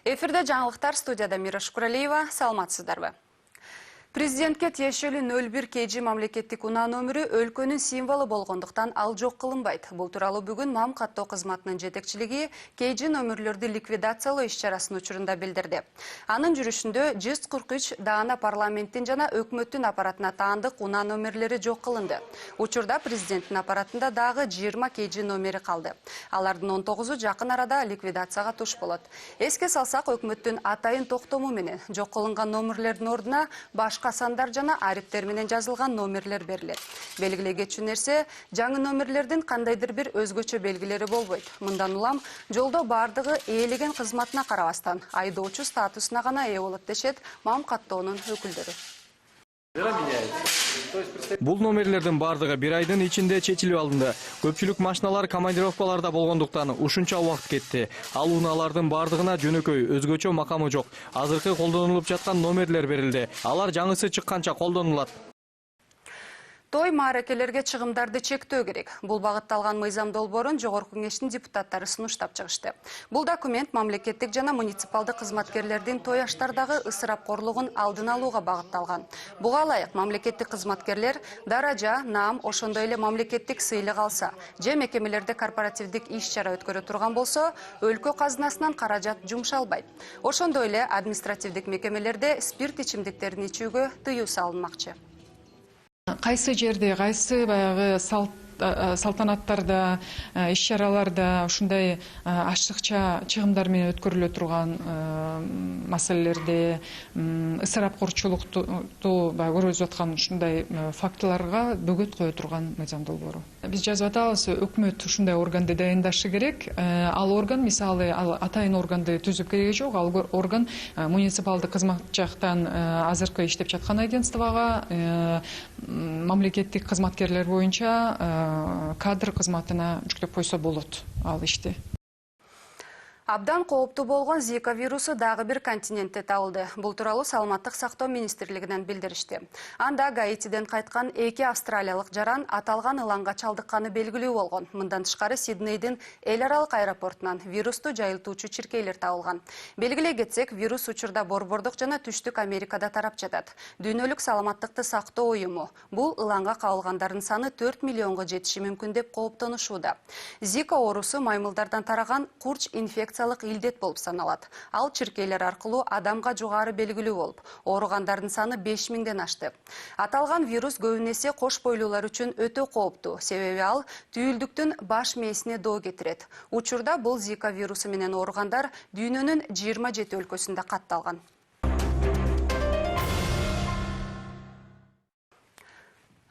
Эфирде жаңылықтар, студияда Мира Шукуралиева. Саламатсыздарбы? Президентке тиешелүү 01 KG мамлекеттик унаа нөмірі өлкөнүн символу болгондуктан ал жок кылынбайт. Бул тууралуу бүгүн Мам каттоо кызматынын жетекчилиги KG нөмірлөрдү ликвидациялоо иш-чарасынын учурунда билдирди. Анын жүрүшүндө 143 даана парламенттин жана өкмөттүн аппаратына таандык унаа нөмірлери жок кылынды. Учурда президенттин аппаратында дагы 20 KG нөмери калды. Алардын 19-у жакын арада ликвидацияга туш болот. Эске салсак, өкмөттүн атайын токтому менен жок кылынган нөмірлердин ордуна башка сандар жана ариптер менен жазылган номерлер берилет. Белгилей кетчү нерсе, жаңы номерлердин кандайдыр бир өзгөчө белгилери болбойт. Мындан улам жолдо бардыгы ээлеген кызматына карабастан айдоочу статусуна гана ээ болот дешет Мам каттоонун өкүлдөрү. Бул номерлердин бардыгы бир айдын ичинде чечилип алынды. Көпчүлүк машиналар командировкаларда болгондуктан ушунча убакыт кетти. Ал унаалардын бардыгына жөнөкөй, өзгөчө макамы жок. Азыркы колдонулуп жаткан номерлер берилди. Алар жаңысы чыкканча колдонулат. Той мааракелерге чыгымдарды чектөө керек. Бул багытталган мыйзам долбоорун Жогорку кеңештин депутаттары сунуштап чыгышты. Бул документ мамлекеттик жана муниципалдык кызматкерлердин той аштардагы ысырапкорлугун алдын алууга багытталган. Буга ылайык мамлекеттик кызматкерлер даража, наам, ошондой эле мамлекеттик сыйлык алса, же мекемелерде корпоративдик иш-чара өткөрө турган болсо, өлкө казынасынан каражат жумшалбайт. Ошондой эле административдик мекемелерде спирт ичимдиктерин ичүүгө тыюу салынмакчы. Кайсы жерде, кайсы баягы салтанаттарда, иш-чараларда ушундай ашыкча чыгымдар менен өткөрүлө турган маселелерде ысырапкорчулукту көргөзүп аткан ушундай фактыларга бөгөт кое турган мыйзам долбоору. Биз жазып атабыз, өкмөт ушундай органды дайындашы керек. Ал орган, мисалы, атайын органды түзүп кереги жок. Ал орган муниципалдык кызмат жактан азыркы иштеп жаткан агентствого мамлекеттик кызматкерлер боюнча кадр кызматына жүктөп койсо болот ал ишти. Абдан кооптуу болгон Зика вирусу дагы бир континентте табылды. Бул тууралуу Саламаттык сактоо министрлигинен билдиришти. Анда Гаитиден кайткан 2 австралиялык жаран аталган ыланга чалдыкканы белгилүү болгон. Мындан тышкары Сиднейдин эл аралык аэропортунан вирусту жайылтуучу чиркейлер табылган. Белгилей кетсек, вирус учурда Борбордук жана Түштүк Америкада тарап жатат. Дүйнөлүк саламаттыкты сактоо уюму бул ыланга кабылгандардын саны 4 миллионго жетиши мүмкүн деп кооптонушууда. Зика оорусу маймылдардан тараган курч инфекциялык илдет болуп саналат. Ал чиркейлер аркылуу адамга жогары белгилүү болуп, ооругандардын саны 5000ден ашты. Аталган вирус көбүн эсе кош бойлуулар үчүн өтө кооптуу, себеби ал түйүлдүктүн баш мээсине доо кетирет. Учурда бул Зика вирусу менен ооругандар дүйнөнүн 27 өлкөсүндө катталган.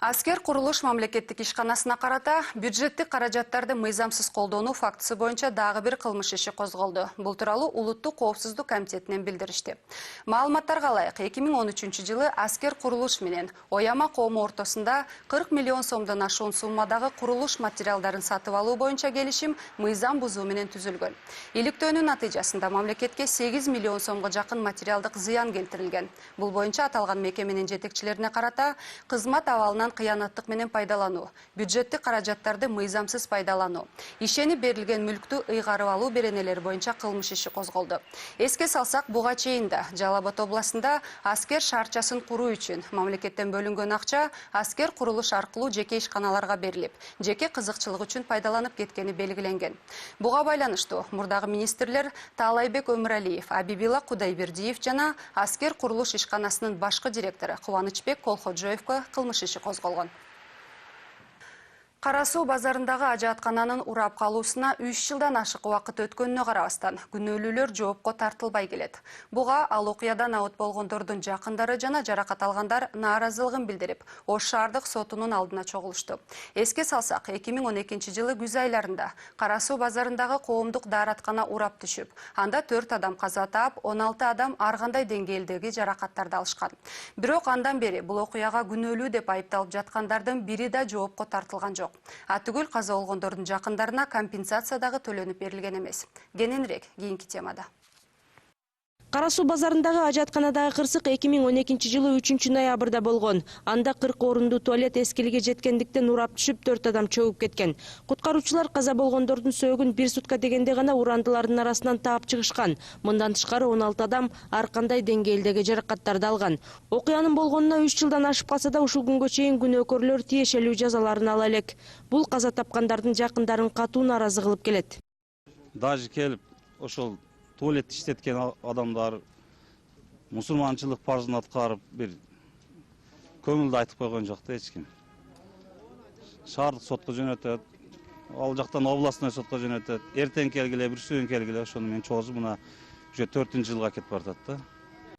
Аскер курулуш мамлекеттик ишканасына карата бюджеттик каражаттарды мыйзамсыз колдонуу фактысы боюнча дагы бир кылмыш иши козголду. Бул тууралуу Улуттук коопсуздук комитетинен билдиришти. Маалыматтарга ылайык, 2013-жылы аскер курулуш менен Ояма коому ортосунда 40 миллион сомдон ашуун суммадагы курулуш материалдарын сатып алуу боюнча келишим мыйзам бузуу менен түзүлгөн. Иликтөөнүн натыйжасында мамлекетке 8 миллион сомго жакын материалдык зыян келтирилген. Бул боюнча аталган мекеменин жетекчилерине карата кызмат абалынан кыянаттык менен пайдалануу, бюджеттик каражаттарды мыйзамсыз пайдалануу, ишенип берилген мүлктү ыйгарып алуу беренелери боюнча кылмыш иши козголду. Эске салсак, буга чейин да Жалал Абад областында аскер шаарчасын куруу үчүн мамлекеттен бөлүнгөн акча аскер курулуш аркылуу жеке ишканаларга берилип, жеке кызыкчылык үчүн пайдаланып кеткени белгиленген. Буга байланыштуу мурдагы министрлер Таалайбек Өмүралиев, Абибила Кудайбердиев жана аскер курулуш ишканасынын башкы директору Кубанычбек Колходжоевго кылмыш иши козголгон. Кара Суу базарындагы ажааткананын урап калуусуна 3 жылдан ашык убакыт өткөнүнө карабастан күнөөлүүлөр жоопко тартылбай келет. Буга ал окуядан абыт болгондордун жакындары жана жаракат алгандар нааразылыгын билдирип, Ош шаардык сотунун алдына чогулушту. Эске салсак, 2012-жылы күз айларында Кара Суу базарындагы коомдук даараткана урап түшүп, анда 4 адам каза таап, 16 адам ар кандай деңгээлдеги жаракаттарды алышкан. Бирок андан бери бул окуяга күнөөлүү деп айыпталып жаткандардын бири да жоопко тартылган жок. Атүгүл каза болгондордун жакындарына компенсация дагы төлөнүп берилген эмес. Кененирээк кийинки темада. Кара Суу базарындагы ажатканадагы кырсык 2012 жылы 3 ноябрда болгон. Анда 40 орунду туалет эскилиге жеткендиктен урап түшүп 4 адам чөгүп кеткен. Куткаруучулар каза болгондордун сөөгүн 1 сутка дегенде гана урандылардын арасынан таап чыгышкан. Мындан тышкары 16 адам ар кандай деңгээлдеги жаракаттарды алган. Окуянын болгонуна 3 жылдан ашып калса да ушул күнгө чейин күнөөкөрлөр тиешелүү жазаларын ала элек. Бул каза тапкандардын жакындарын катуу нааразы кылып келет. Даже келип ошол туалет иштеткен адамдар мусулманчылык парызын аткарып бир көңүлдү айтып койгон жок да эч ким. Шаардык сотко жөнөтөт, ал жактан областной сотко жөнөтөт. Эртең келгиле, бүрсүгүн келгиле, ошону мен чогузуп мына уже 4-жылга кетип баратат да.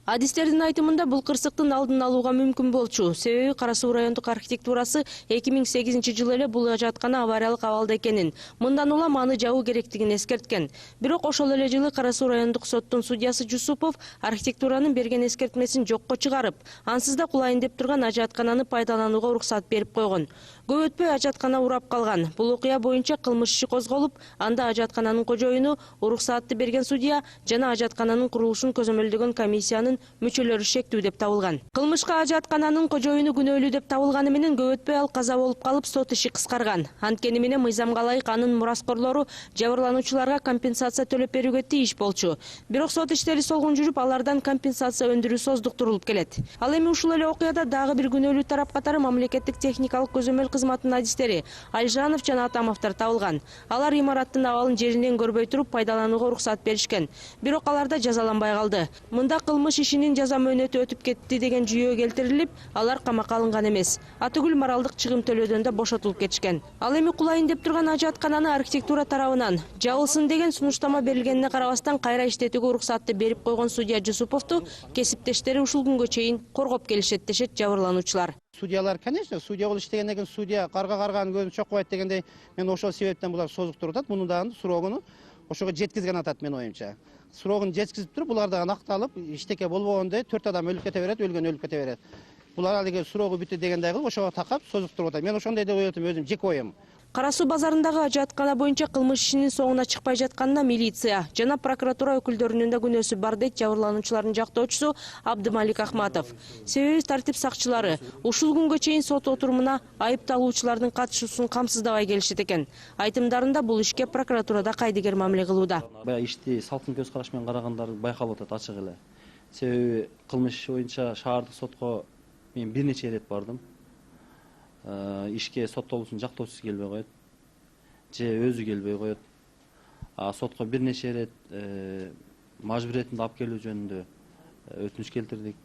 Адистердин айтымында бул кырсыктын алдын алууга мүмкүн болчу. Себеби Кара Суу райондук архитектурасы 2008 жылы эле бул ажаткана авариялык абалда экенин, мындан улам аны жабуу керектигин эскерткен. Бирок ошол эле жылы Кара Суу райондук соттун судьясы Жусупов архитектуранын берген эскертмесин жокко чыгарып, ансыз да кулайын деп турган ажаткананы пайдаланууга уруксат берип койгон. Көп өтпөй ажаткана урап калган. Бул окуя боюнча кылмыш иши козголуп, анда ажаткананын кожоюну, уруксаатты берген судья жана ажаткананын курулушун көзөмөлдөгөн комиссиянын мүчөлөрү шектүү деп табылган. Кылмышка ажаткананын кожоюну күнөөлүү деп табылганы менен көп өтпөй ал каза болуп калып сот иши кыскарган. Анткени менен мыйзамга ылайык анын мураскорлору жабырлануучуларга компенсация төлөп берүүгө тийиш болчу. Бирок сот иштери солгун жүрүп, алардан компенсация өндүрүү создуктурулуп келет. Ал эми ушул эле окуяда дагы бир күнөөлүү тарап катары мамлекеттик техникалык көзөмөл кызматынын адистери Алжанов жана Атамовдор табылган. Алар имараттын абалын жеринен көрбөй туруп пайдаланууга уруксат беришкен. Бирок аларда жазаланбай калды. Мында кылмыш ишинин жаза мөөнөтү өтүп кетти деген жүйөө келтирилип, алар камакка алынган эмес. Атүгүл моралдык чыгым төлөөдөн да бошотулуп кетишкен. Ал эми кулайын деп турган ажаткананы архитектура тарабынан жабылсын деген сунуштама берилгенине карабастан кайра иштетүүгө уруксатты берип койгон судья Жусуповду кесиптештери ушул күнгө чейин коргоп келишет дешет жабырлануучулар. Судьялар, конечно, судья болуп иштегенден кийин судья карганын көзүн чокпойт дегендей, мен ошол себептен булар созуктуруп атат. Мунун дагы срогуну ошого жеткизген атат менин оюмча. Срогун жеткизип туруп, булар дагы акталып, иштеке болбогондой 4 адам өлүп кете берет, өлгөн өлүп кете берет. Булар алиги срогу бүтү дегендей кылып ошого такап созуктуруп атат. Мен ошондой деп ойлойм, өзүм жеке оюм. Кара Суу базарындагы ажаткана боюнча кылмыш ишинин соңуна чыкпай жатканына милиция жана прокуратура өкүлдөрүнүн да күнөөсү бар дейт жабырлануучулардын жактоочусу Абдымалик Ахматов. Себеби тартип сакчылары ушул күнгө чейин сот отурумуна айыпталуучулардын катышуусун камсыздабай келишет экен. Айтымдарында бул ишке прокуратурада кайдыгер мамиле кылууда. Баягы ишти салкын көз караш менен карагандар байкалып атат ачык эле. Себеби кылмыш иши боюнча шаардык сотко мен бир нече ирет бардым. Ишке соттолуусун жактоочусу келбей коет, же өзү келбей коет. Сотко бир нече ирет мажбуриятында алып келүү жөнүндө өтүнүч келтирдик.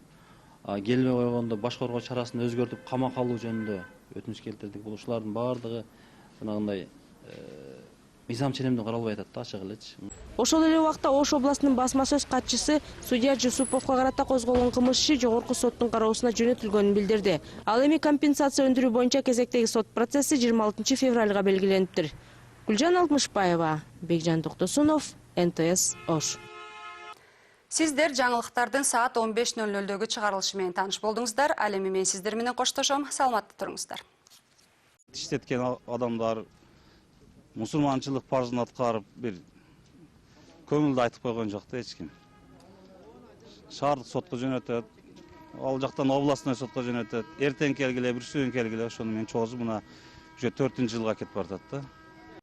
Келбей койгондо баш коргоо чарасын өзгөртүп камакка алуу жөнүндө өтүнүч келтирдик. Бул ушулардын баардыгы жанагындай мыйзам ченемден каралбай атат да ачык элечи. Ошол эле убакта Ош областынын басма сөз катчысы судья Жусуповго карата козголгон кылмыш иши жогорку соттун кароосуна жөнөтүлгөнүн билдирди. Ал эми компенсация өндүрүү боюнча кезектеги сот процесси 26 февралга белгилениптир. Гүлжан Алтмышбаева, Бекжан Токтосунов, НТС Ош. Сиздер жаңылыктардын саат 15:00дөгү чыгарылышы менен тааныш болдуңуздар. Ал эми мен сиздер менен коштошом. Саламатта туруңуздар. Иштеткен адамдар мусулманчылык парызын аткарып бир көңүлдү айтып койгон жок да эч ким. Шаардык сотко жөнөтөт, ал жактан областной сотко жөнөтөт. Эртең келгиле, бүрсүгүн келгиле, ошону мен чогузуп мына уже 4-жылга кетип баратат да.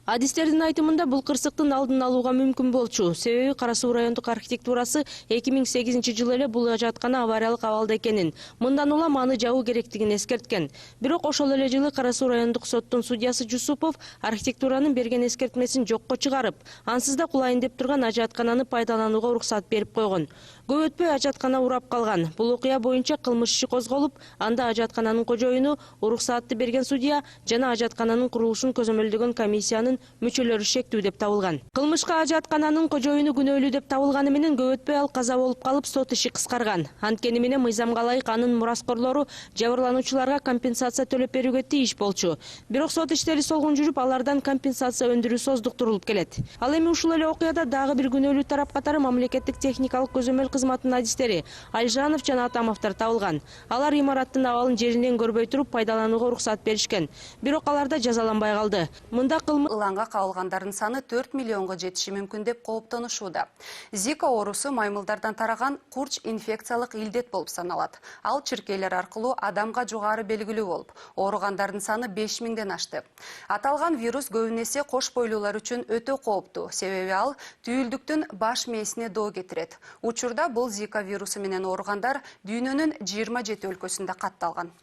Адистердин айтымында бул кырсыктын алдын алууга мүмкүн болчу. Себеби Кара Суу райондук архитектурасы 2008 жылы эле бул ажаткана авариялык абалда экенин, мындан улам аны жабуу керектигин эскерткен. Бирок ошол эле жылы Кара Суу райондук соттун судьясы Жусупов архитектуранын берген эскертмесин жокко чыгарып, ансыз да кулайын деп турган ажаткананы пайдаланууга уруксат берип койгон. Көп өтпөй ажаткана урап калган. Бул окуя боюнча кылмыш иши козголуп, анда ажаткананын кожоюну, уруксаатты берген судья жана ажаткананын курулушун көзөмөлдөгөн комиссиянын мүчөлөрү шектүү деп табылган. Кылмышка ажаткананын кожоюну күнөөлүү деп табылганы менен көп өтпөй ал каза болуп калып сот иши кыскарган. Анткени менен мыйзамга ылайык анын мураскорлору жабырлануучуларга компенсация төлөп берүүгө тийиш болчу. Бирок сот иштери солгун жүрүп, алардан компенсация өндүрүү создуктурулуп келет. Ал эми ушул эле окуяда дагы бир күнөөлүү тарап катары мамлекеттик техникалык көзөмөл кызматынын адистери Алжанов жана Атамовдор табылган. Алар имараттын абалын жеринен көрбөй туруп пайдаланууга уруксат беришкен. Бирок аларда жазаланбай калды. Мында кылмыш алаңга кабылгандардын саны 4 миллионго жетиши мүмкүн деп кооптонушууда. Зика оорусу маймылдардан тараган курч инфекциялык илдет болуп саналат. Ал чиркейлер аркылуу адамга жогары белгилүү болуп, ооругандардын саны 5000ден ашты. Аталган вирус көбүнесе кош бойлуулар үчүн өтө кооптуу, себеби ал түйүлдүктүн баш мээсине доо кетирет. Учурда бул Зика вирусу менен ооругандар дүйнөнүн 27 өлкөсүндө катталган.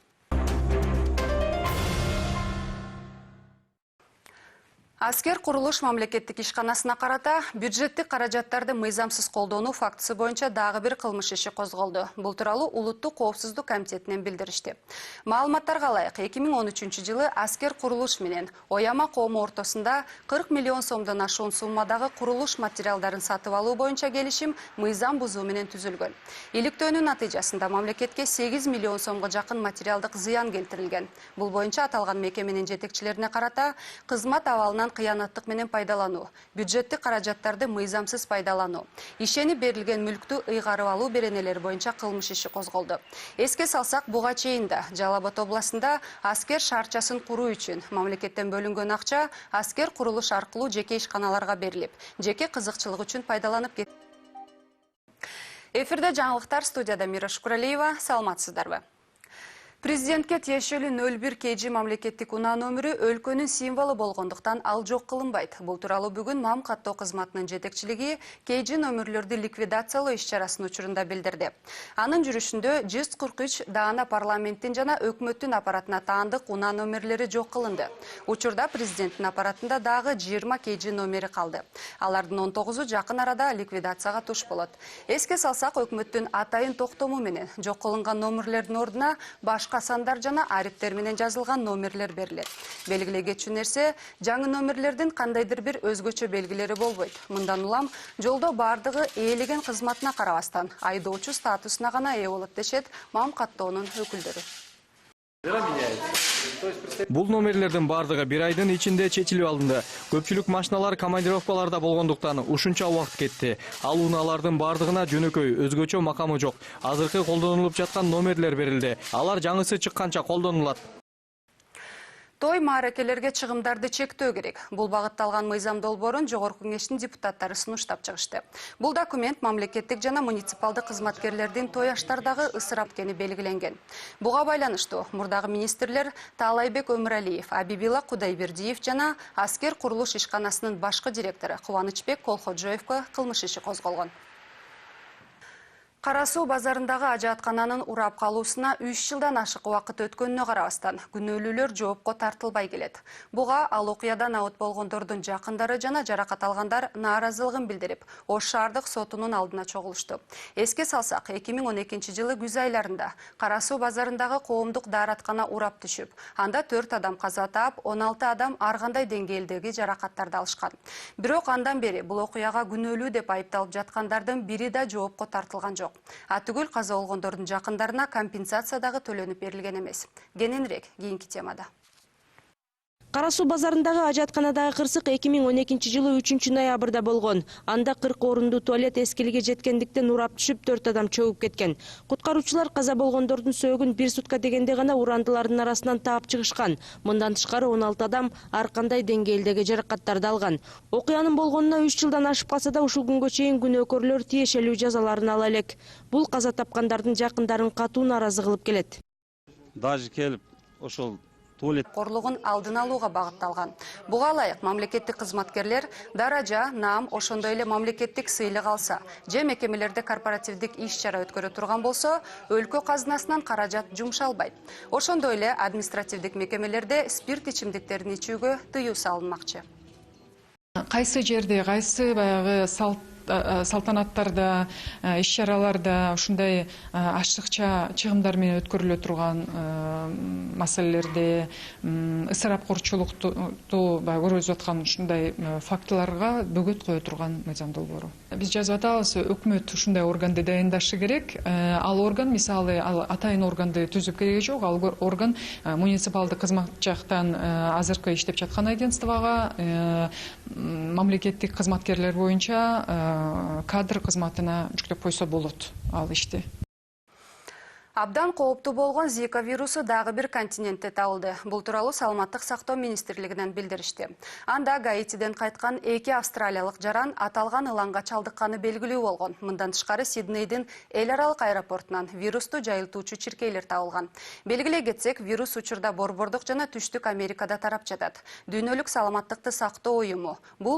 Аскер курулуш мамлекеттик ишканасына карата бюджеттик каражаттарды мыйзамсыз колдонуу фактысы боюнча дагы бир кылмыш иши козголду. Бул тууралуу Улуттук коопсуздук комитетинен билдиришти. Маалыматтарга ылайык, 2013-жылы аскер курулуш менен Ояма коому ортосунда 40 миллион сомдон ашуун суммадагы курулуш материалдарын сатып алуу боюнча келишим мыйзам бузуу менен түзүлгөн. Иликтөөнүн натыйжасында мамлекетке 8 миллион сомго жакын материалдык зыян келтирилген. Бул боюнча аталган мекеменин жетекчилерине карата кызмат абалынан кыянаттык менен пайдалануу, бюджеттик каражаттарды мыйзамсыз пайдалануу, ишенип берилген мүлктү ыйгарып алуу беренелери боюнча кылмыш иши козголду. Эске салсак, буга чейин да Жалал Абад областында аскер шаарчасын куруу үчүн мамлекеттен бөлүнгөн акча аскер курулуш аркылуу жеке ишканаларга берилип, жеке кызыкчылык үчүн пайдаланып кетти. Эфирде жаңылыктар, студияда Мира Шукуралиева, саламатсыздарбы? Президентке тиешелүү 01 KG мамлекеттик унаа нөмүрү өлкөнүн символу болгондуктан ал жок кылынбайт. Бул тууралуу бүгүн Мам каттоо кызматынын жетекчилиги KG нөмүрлөрдү ликвидациялоо иш-чарасынын учурунда билдирди. Анын жүрүшүндө 143 даана парламенттин жана өкмөттүн аппаратына таандык унаа нөмүрлери жок кылынды. Учурда президенттин аппаратында дагы 20 KG нөмүрү калды. Алардын 19-у жакын арада ликвидацияга туш болот. Эске салсак, өкмөттүн атайын токтому менен жок кылынган нөмүрлөрдүн ордуна башка сандар жана ариптер менен жазылган номерлер берилет. Белгилей кетчү нерсе, жаңы номерлердин кандайдыр бир өзгөчө белгилери болбойт. Мындан улам жолдо бардыгы ээлеген кызматына карабастан айдоочу статусуна гана ээ болот дешет Мам каттоонун өкүлдөрү. Бул номерлердин бардыгы бир айдын ичинде чечилип алынды. Көпчүлүк машиналар командировкаларда болгондуктан ушунча убакыт кетти. Ал унаалардын бардыгына жөнөкөй, өзгөчө макамы жок, азыркы колдонулуп жаткан номерлер берилди. Алар жаңысы чыкканча колдонулат. Той мааракелерге чыгымдарды чектөө керек. Бул багытталган мыйзам долбоорун Жогорку кеңештин депутаттары сунуштап чыгышты. Бул документ мамлекеттик жана муниципалдык кызматкерлердин той аштардагы ысырап экени белгиленген. Буга байланыштуу мурдагы министрлер Таалайбек Өмүралиев, Абибила Кудайбердиев жана аскер курулуш ишканасынын башкы директору Кубанычбек Колходжоевго кылмыш иши козголгон. Кара Суу базарындагы ажааткананын урап калуусуна 3 жылдан ашык убакыт өткөнүнө карабастан күнөөлүүлөр жоопко тартылбай келет. Буга ал окуядан абыт болгондордун жакындары жана жаракат алгандар нааразылыгын билдирип, Ош шаардык сотунун алдына чогулушту. Эске салсак, 2012-жылы күз айларында Кара Суу базарындагы коомдук даараткана урап түшүп, анда 4 адам каза таап, 16 адам ар кандай деңгээлдеги жаракаттарды алышкан. Бирок андан бери бул окуяга күнөөлүү деп айыпталып жаткандардын бири да жоопко тартылган жок. Атүгүл каза болгондордун жакындарына компенсация дагы төлөнүп берилген эмес. Кененирээк кийинки темада. Кара Суу базарындагы ажаатканадагы кырсык 2012-жылы 3-ноябрда болгон. Анда 40 орундуу туалет эскилиге жеткендиктен урап түшүп 4 адам чөгүп кеткен. Куткаруучулар каза болгондордун сөөгүн 1 сутка дегенде гана урандылардын арасынан таап чыгышкан. Мындан тышкары 16 адам ар кандай деңгээлдеги жаракаттарды алган. Окуянын болгонуна 3 жылдан ашып калса да ушул күнгө чейин күнөөкөрлөр тиешелүү жазаларын ала элек. Бул каза тапкандардын жакындарын катуу нааразы кылып келет. Даже келип ошол туалет Корлугун алдын алууга багытталган. Буга ылайык мамлекеттик кызматкерлер даража, наам, ошондой эле мамлекеттик сыйлык алса, же мекемелерде корпоративдик иш-чара өткөрө турган болсо, өлкө казынасынан каражат жумшалбайт. Ошондой эле административдик мекемелерде спирт ичимдиктерин ичүүгө тыюу салынмакчы. Кайсы жерде, кайсы баягы салтанаттарда, иш-чараларда ушундай ачыкча чыгымдар менен өткөрүлө турган маселелерде ысырапкорчулукту көргөзүп аткан ушундай фактыларга бөгөт кое турган мыйзам долбоору. Биз жазып атабыз, өкмөт ушундай органды дайындашы керек. Ал орган, мисалы, атайын органды түзүп кереги жок. Ал орган муниципалдык кызмат жактан азыркы иштеп жаткан агентствого мамлекеттик кызматкерлер боюнча кадр кызматына жүктөп койсо болот ал ишти. Абдан кооптуу болгон Зика вирусу дагы бир континентте табылды. Бул тууралуу Саламаттык сактоо министрлигинен билдиришти. Анда Гаитиден кайткан 2 австралиялык жаран аталган ыланга чалдыкканы белгилүү болгон. Мындан тышкары Сиднейдин эл аралык аэропортунан вирусту жайылтуучу чиркейлер табылган. Белгилей кетсек, вирус учурда Борбордук жана Түштүк Америкада тарап жатат. Дүйнөлүк саламаттыкты сактоо уюму бул